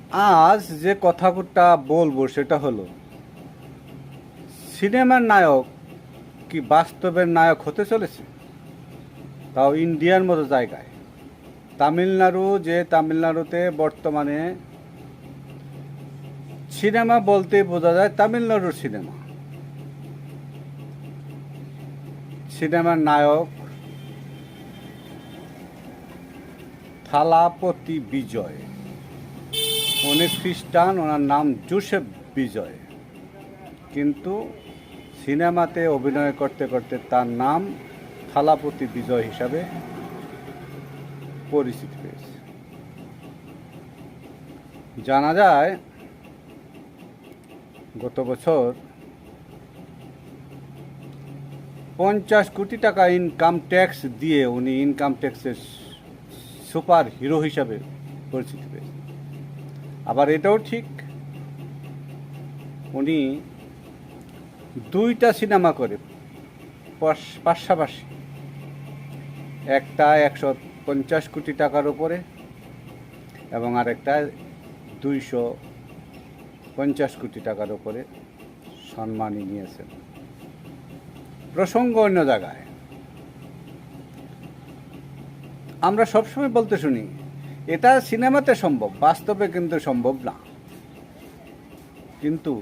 আজ যে কথাটা বলবো সেটা হলো, সিনেমার নায়ক কি বাস্তবের নায়ক হতে চলেছে, তাও ইন্ডিয়ার মতো জায়গায়। তামিলনাড়ুতে বর্তমানে সিনেমা বলতে বোঝা যায় তামিলনাড়ুর সিনেমার নায়ক থালাপতি বিজয়। উনি খ্রিস্টান, ওনার নাম জোসেফ বিজয়, কিন্তু সিনেমাতে অভিনয় করতে করতে তার নাম থালাপতি বিজয় হিসাবে পরিচিতি পেয়েছে। জানা যায় গত বছর 50 কোটি টাকা ইনকাম ট্যাক্স দিয়ে উনি ইনকাম ট্যাক্সের সুপার হিরো হিসাবে পরিচিতি পেয়েছে। আবার এটাও ঠিক, উনি 2টা সিনেমা করে পাশাপাশি, একটা 150 কোটি টাকার উপরে এবং আরেকটা 250 কোটি টাকার উপরে সম্মানী নিয়েছেন। প্রসঙ্গ অন্য জায়গায়। আমরা সবসময় বলতে শুনি এটা সিনেমাতে সম্ভব, বাস্তবে কিন্তু সম্ভব না। কিন্তু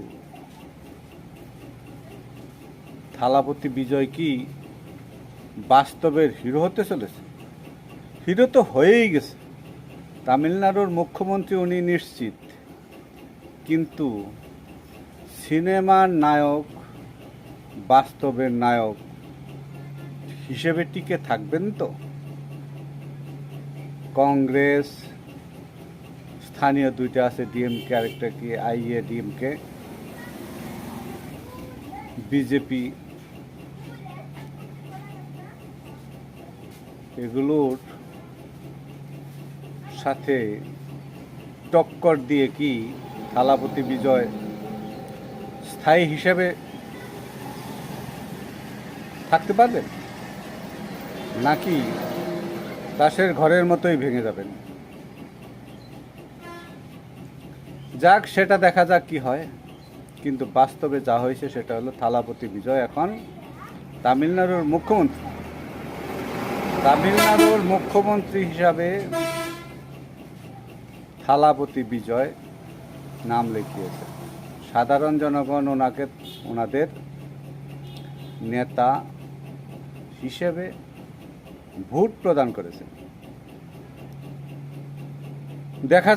থালাপতি বিজয় কি বাস্তবের হিরো হতে চলেছে? হিরো তো হয়েই গেছে, তামিলনাড়ুর মুখ্যমন্ত্রী উনি নিশ্চিত। কিন্তু সিনেমার নায়ক, বাস্তবের নায়ক হিসেবে টিকে থাকবেন তো? কংগ্রেস, স্থানীয় 2টা আছে ডিএমকে, আরেকটা কি আইএডিএমকে, বিজেপি, এগুলোর সাথে টক্কর দিয়ে কি থালাপতি বিজয় স্থায়ী হিসেবে থাকতে পারবেন, নাকি তাসের ঘরের মতোই ভেঙে যাবেন? যাক, সেটা দেখা যাক কি হয়। কিন্তু বাস্তবে যা হয়েছে সেটা হলো থালাপতি বিজয় এখন তামিলনাড়ুর মুখ্যমন্ত্রী হিসাবে থালাপতি বিজয় নাম লিখিয়েছে। সাধারণ জনগণ ওনাদের নেতা হিসেবে ভোট প্রদান করেছে। দেখা